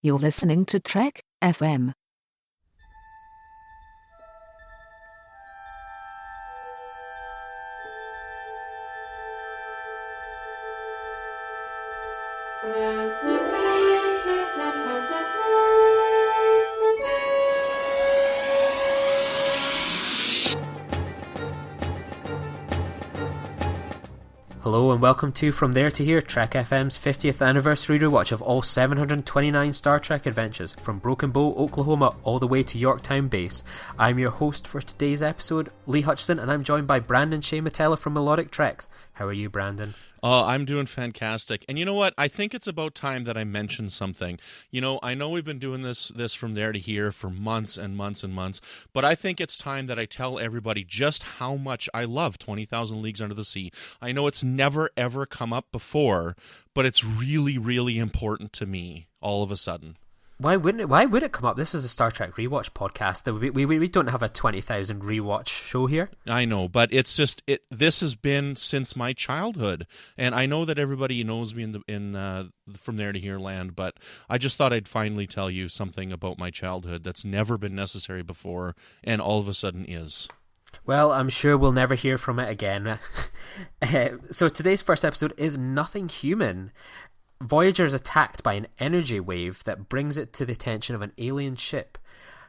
You're listening to Trek FM. Hello and welcome to From There to Here, Trek FM's 50th anniversary rewatch of all 729 Star Trek adventures, from Broken Bow, Oklahoma, all the way to Yorktown Base. I'm your host for today's episode, Lee Hutchison, and I'm joined by Brandon-Shea Mutala from Melodic Treks. How are you, Brandon? I'm doing fantastic. And you know what? I think it's about time that I mention something. You know, I know we've been doing this From There to Here for months and months and months, but I think it's time that I tell everybody just how much I love 20,000 Leagues Under the Sea. I know it's never, ever come up before, but it's really, really important to me all of a sudden. Why would it come up? This is a Star Trek Rewatch podcast. We don't have a 20,000 rewatch show here. I know, but it's just this has been since my childhood, and I know that everybody knows me in From There to Here land, but I just thought I'd finally tell you something about my childhood that's never been necessary before, and all of a sudden is. Well, I'm sure we'll never hear from it again. So today's first episode is Nothing Human. Voyager is attacked by an energy wave that brings it to the attention of an alien ship.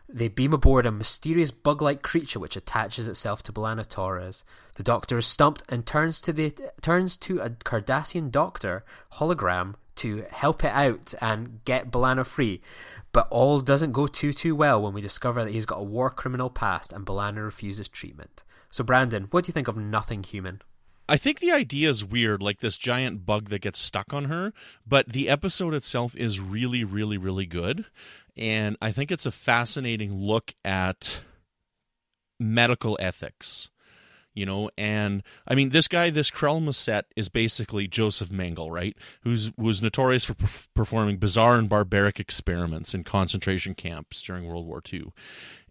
They beam aboard a mysterious bug-like creature which attaches itself to B'Elanna Torres. The Doctor is stumped and turns to a Cardassian doctor hologram to help it out and get B'Elanna free. But all doesn't go too well when we discover that he's got a war criminal past and B'Elanna refuses treatment. So Brandon, what do you think of Nothing Human? I think the idea is weird, like this giant bug that gets stuck on her, but the episode itself is really, really, really good, and I think it's a fascinating look at medical ethics, you know, and I mean, this Krell Masset is basically Joseph Mengele, right, who's notorious for performing bizarre and barbaric experiments in concentration camps during World War II,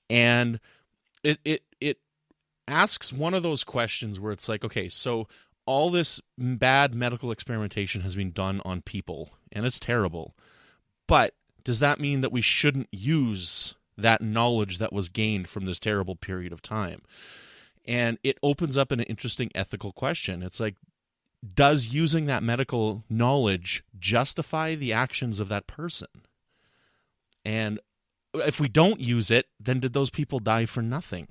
and it asks one of those questions where it's like, okay, so all this bad medical experimentation has been done on people, and it's terrible. But does that mean that we shouldn't use that knowledge that was gained from this terrible period of time? And it opens up an interesting ethical question. It's like, does using that medical knowledge justify the actions of that person? And if we don't use it, then did those people die for nothing?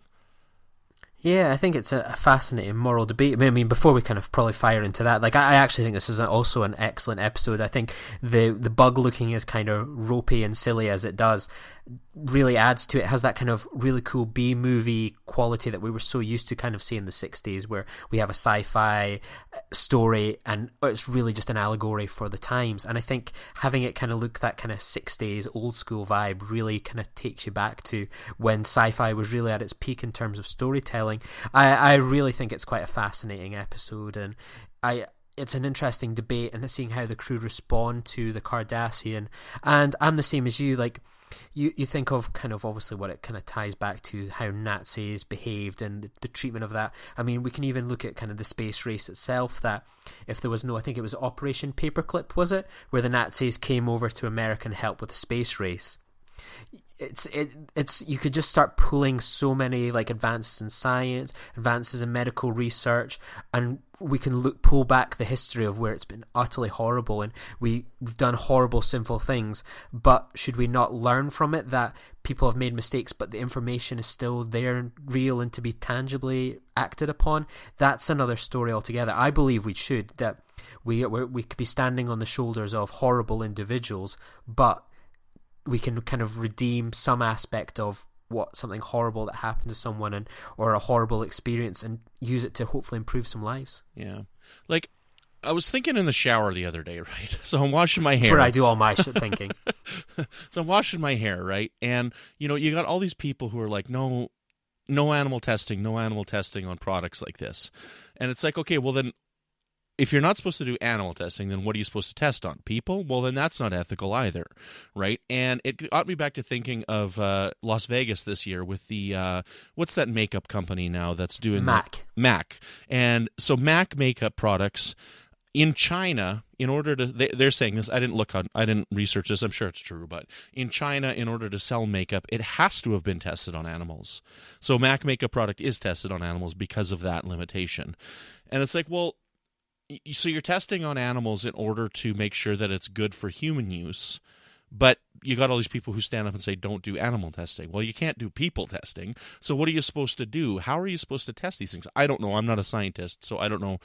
Yeah, I think it's a fascinating moral debate. I mean, before we kind of probably fire into that, like I actually think this is also an excellent episode. I think the bug looking as kind of ropey and silly as it does really adds to it. It has that kind of really cool B-movie quality that we were so used to kind of see in the 60s, where we have a sci-fi story and it's really just an allegory for the times. And I think having it kind of look that kind of 60s old school vibe really kind of takes you back to when sci-fi was really at its peak in terms of storytelling. I really think it's quite a fascinating episode, and it's an interesting debate, and seeing how the crew respond to the Cardassian. And I'm the same as you, like you think of kind of obviously what it kind of ties back to how Nazis behaved and the treatment of that. I mean, we can even look at kind of the space race itself, that if there was no, I think it was Operation Paperclip, was it, where the Nazis came over to America and helped with the space race. It's you could just start pulling so many like advances in science, advances in medical research, and we can pull back the history of where it's been utterly horrible and we've done horrible, sinful things. But should we not learn from it that people have made mistakes, but the information is still there and real and to be tangibly acted upon? That's another story altogether. I believe we should, that we could be standing on the shoulders of horrible individuals, but we can kind of redeem some aspect of something horrible that happened to someone or a horrible experience and use it to hopefully improve some lives. Yeah. Like, I was thinking in the shower the other day, right? So I'm washing my hair. That's where I do all my thinking. So I'm washing my hair, right? And, you know, you got all these people who are like, no animal testing on products like this. And it's like, okay, well then, if you're not supposed to do animal testing, then what are you supposed to test on? People? Well, then that's not ethical either, right? And it got me back to thinking of Las Vegas this year with the, what's that makeup company now that's doing MAC. MAC. And so MAC makeup products in China, in order to, they're saying this, I didn't research this, I'm sure it's true, but in China, in order to sell makeup, it has to have been tested on animals. So MAC makeup product is tested on animals because of that limitation. And it's like, well, so you're testing on animals in order to make sure that it's good for human use, but you got all these people who stand up and say, don't do animal testing. Well, you can't do people testing. So what are you supposed to do? How are you supposed to test these things? I don't know. I'm not a scientist, so I don't know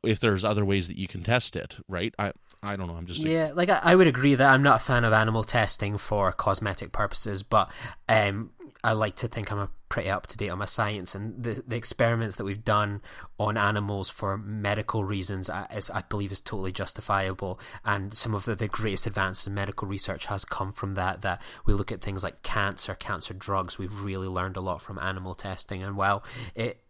if there's other ways that you can test it, right? I don't know. I'm just... Yeah, like I would agree that I'm not a fan of animal testing for cosmetic purposes, but I like to think I'm pretty up to date on my science, and the experiments that we've done on animals for medical reasons, I believe, is totally justifiable. And some of the greatest advances in medical research has come from that we look at things like cancer drugs. We've really learned a lot from animal testing, and while it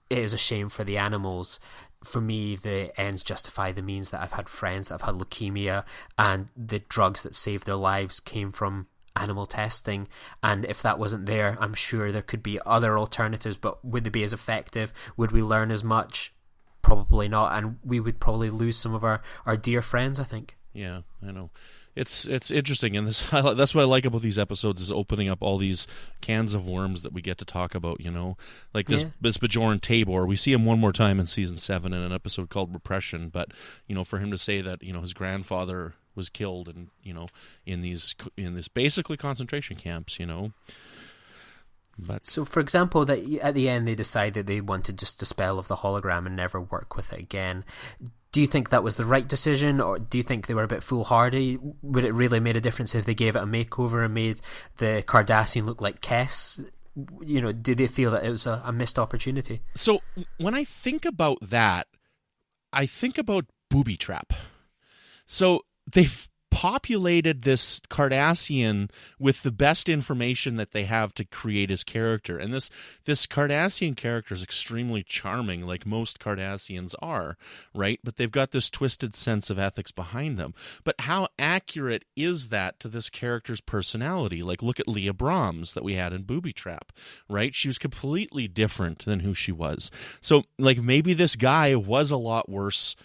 is a shame for the animals, for me, the ends justify the means. That I've had friends that have had leukemia, and the drugs that saved their lives came from animal testing. And if that wasn't there, I'm sure there could be other alternatives, but would they be as effective? Would we learn as much? Probably not, and we would probably lose some of our dear friends, I think. Yeah, I know. It's interesting, and that's what I like about these episodes, is opening up all these cans of worms that we get to talk about, like this Bajoran Tabor. We see him one more time in season 7 in an episode called Repression, but for him to say that his grandfather was killed, and in this basically concentration camps, But so, for example, that at the end they decided they wanted just the spell of the hologram and never work with it again. Do you think that was the right decision, or do you think they were a bit foolhardy? Would it really made a difference if they gave it a makeover and made the Cardassian look like Kess? Did they feel that it was a missed opportunity? So when I think about that, I think about booby trap. So they've populated this Cardassian with the best information that they have to create his character. And this Cardassian character is extremely charming, like most Cardassians are, right? But they've got this twisted sense of ethics behind them. But how accurate is that to this character's personality? Like, look at Leah Brahms that we had in Booby Trap, right? She was completely different than who she was. So, like, maybe this guy was a lot worse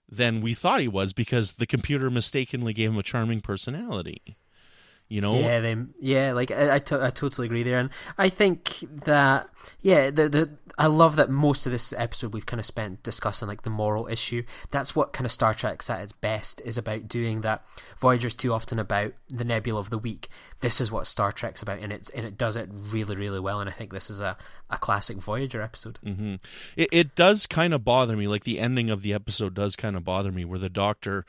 than we thought he was, because the computer mistakenly gave him a charming personality. I totally agree there, and I think that I love that most of this episode we've kind of spent discussing like the moral issue. That's what kind of Star Trek's at its best, is about doing that. Voyager's too often about the nebula of the week. This is what Star Trek's about, and it does it really, really well. And I think this is a classic Voyager episode. Mm-hmm. It does kind of bother me, like the ending of the episode does kind of bother me, where the Doctor,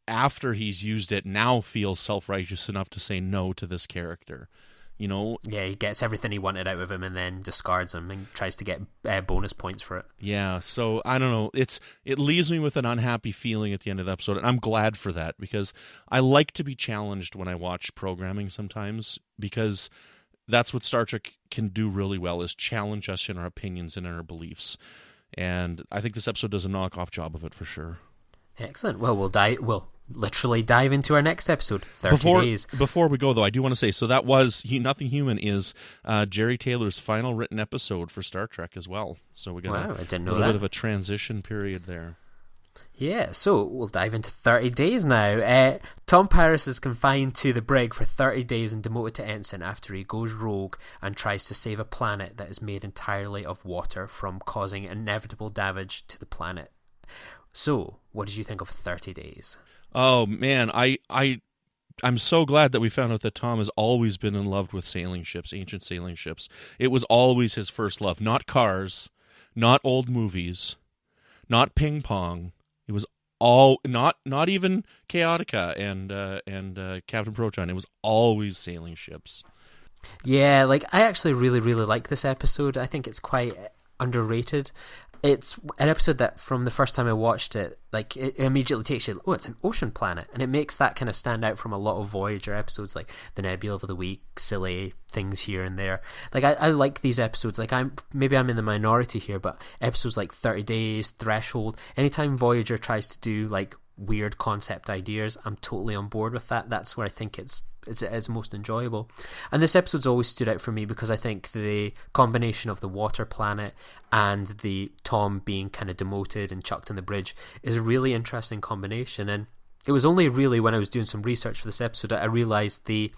after he's used it, now feels self-righteous enough to say no to this character. Yeah, he gets everything he wanted out of him and then discards him and tries to get bonus points for it. Yeah, so I don't know. It leaves me with an unhappy feeling at the end of the episode, and I'm glad for that, because I like to be challenged when I watch programming sometimes, because that's what Star Trek can do really well, is challenge us in our opinions and in our beliefs. And I think this episode does a knockoff job of it for sure. Excellent. Well, we'll literally dive into our next episode, 30 Days. Before we go, though, I do want to say, so that was Nothing Human is Jerry Taylor's final written episode for Star Trek as well. So we got I didn't know a little that. bit of a transition period there. Yeah, so we'll dive into 30 Days now. Tom Paris is confined to the brig for 30 days and demoted to ensign after he goes rogue and tries to save a planet that is made entirely of water from causing inevitable damage to the planet. So, what did you think of 30 Days? Oh, man, I'm so glad that we found out that Tom has always been in love with sailing ships, ancient sailing ships. It was always his first love. Not cars, not old movies, not ping pong. It was not even Chaotica and Captain Proton. It was always sailing ships. Yeah, like I actually really, really like this episode. I think it's quite underrated. It's an episode that from the first time I watched it, like it immediately takes you, it's an ocean planet, and it makes that kind of stand out from a lot of Voyager episodes, like the Nebula of the Week, silly things here and there. Like I like these episodes. Like I'm in the minority here, but episodes like 30 Days, Threshold, anytime Voyager tries to do like weird concept ideas, I'm totally on board with that. That's where I think it's it's most enjoyable. And this episode's always stood out for me because I think the combination of the water planet and the Tom being kind of demoted and chucked on the bridge is a really interesting combination. And it was only really when I was doing some research for this episode that I realised the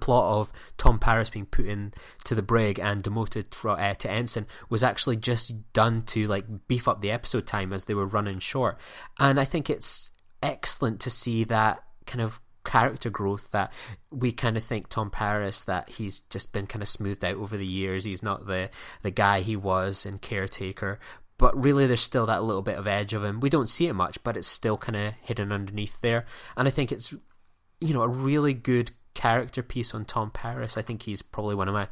plot of Tom Paris being put into the brig and demoted to ensign was actually just done to like beef up the episode time as they were running short. And I think it's excellent to see that kind of character growth, that we kind of think Tom Paris, that he's just been kind of smoothed out over the years. He's not the guy he was in Caretaker, but really there's still that little bit of edge of him. We don't see it much, but it's still kind of hidden underneath there. And I think it's, you know, a really good character piece on Tom Paris. I think he's probably one of my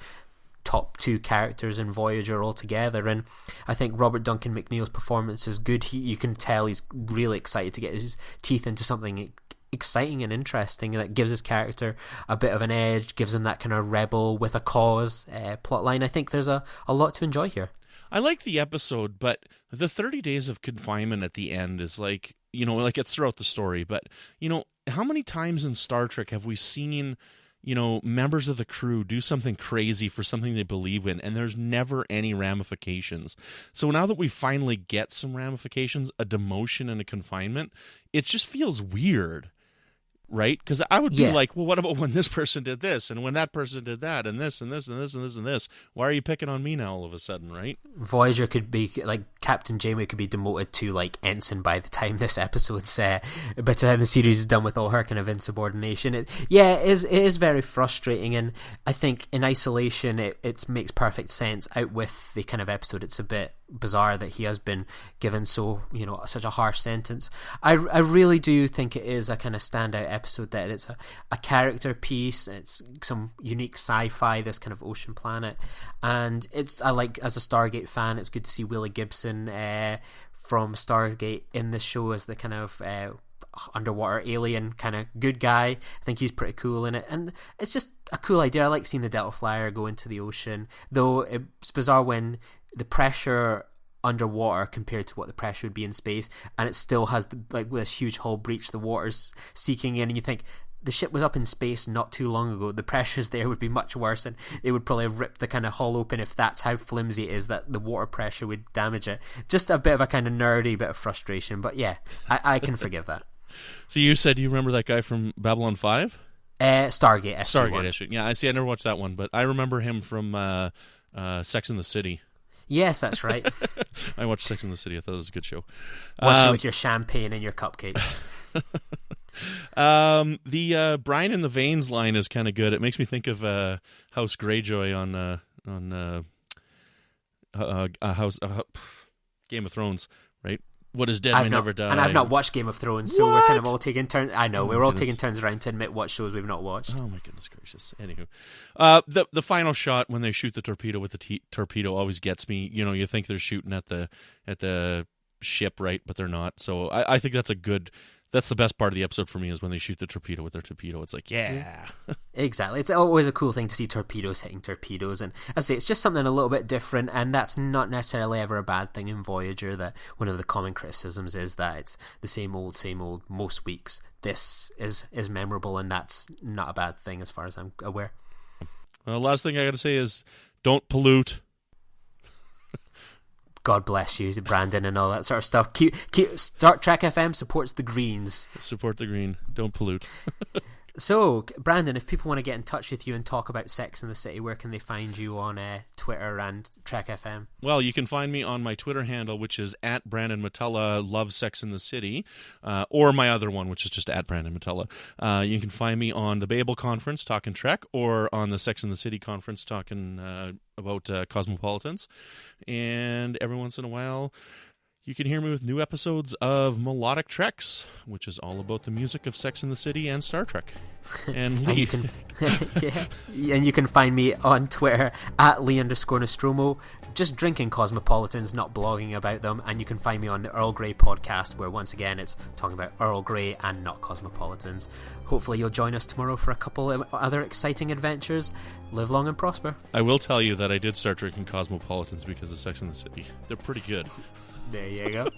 top 2 characters in Voyager altogether, and I think Robert Duncan McNeil's performance is good. You can tell he's really excited to get his teeth into something exciting and interesting that gives his character a bit of an edge, gives him that kind of rebel with a cause plotline. I think there's a lot to enjoy here. I like the episode, but the 30 days of confinement at the end is like, you know, like it's throughout the story, but, you know, how many times in Star Trek have we seen, you know, members of the crew do something crazy for something they believe in, and there's never any ramifications? So now that we finally get some ramifications, a demotion and a confinement, it just feels weird, right? Because I would be like, well, what about when this person did this, and when that person did that, and this, and this, and this, and this, and this? Why are you picking on me now all of a sudden, right? Voyager could be, like, Captain Janeway could be demoted to, like, ensign by the time this episode's but the series is done with all her kind of insubordination. It is very frustrating, and I think in isolation it makes perfect sense. Out with the kind of episode, it's a bit bizarre that he has been given such a harsh sentence. I really do think it is a kind of standout episode, that it's a character piece. It's some unique sci-fi, this kind of ocean planet, and I like, as a Stargate fan, it's good to see Willie Gibson from Stargate in this show as the kind of underwater alien kind of good guy. I think he's pretty cool in it, and it's just a cool idea. I like seeing the Delta Flyer go into the ocean, though it's bizarre when the pressure underwater compared to what the pressure would be in space, and it still has this huge hull breach, the water's seeking in, and you think the ship was up in space not too long ago, the pressures there would be much worse, and it would probably have ripped the kind of hull open if that's how flimsy it is, that the water pressure would damage it. Just a bit of a kind of nerdy bit of frustration, but yeah, I can forgive that. So you said you remember that guy from Babylon 5? Stargate SG-1. Stargate SG. Yeah, I see. I never watched that one, but I remember him from Sex and the City. Yes, that's right. I watched Sex and the City. I thought it was a good show. Watching with your champagne and your cupcakes. The Bryan in the Veins line is kind of good. It makes me think of House Greyjoy on Game of Thrones, right? What is dead may never die. And I've not watched Game of Thrones, so we're kind of all taking turns. I know, we're all taking turns around to admit what shows we've not watched. Oh my goodness gracious. Anywho, the final shot when they shoot the torpedo with the torpedo always gets me. You know, you think they're shooting at the ship, right? But they're not. So I think that's the best part of the episode for me, is when they shoot the torpedo with their torpedo. It's like, yeah. Exactly. It's always a cool thing to see torpedoes hitting torpedoes. And as I say, it's just something a little bit different, and that's not necessarily ever a bad thing in Voyager. That one of the common criticisms is that it's the same old most weeks. This is memorable, and that's not a bad thing as far as I'm aware. The last thing I got to say is, don't pollute. God bless you, Brandon, and all that sort of stuff. Keep Star Trek FM supports the Greens. Support the green. Don't pollute. So, Brandon, if people want to get in touch with you and talk about Sex and the City, where can they find you on Twitter and Trek FM? Well, you can find me on my Twitter handle, which is @Brandon-Mutala, Love Sex and the City, or my other one, which is just @Brandon-Mutala. You can find me on the Babel Conference, talking Trek, or on the Sex and the City Conference, talking about Cosmopolitans. And every once in a while, you can hear me with new episodes of Melodic Treks, which is all about the music of Sex and the City and Star Trek. And you can and you can find me on Twitter @Lee_Nostromo, just drinking Cosmopolitans, not blogging about them. And you can find me on the Earl Grey podcast, where once again it's talking about Earl Grey and not Cosmopolitans. Hopefully you'll join us tomorrow for a couple of other exciting adventures. Live long and prosper. I will tell you that I did start drinking Cosmopolitans because of Sex and the City. They're pretty good. There you go.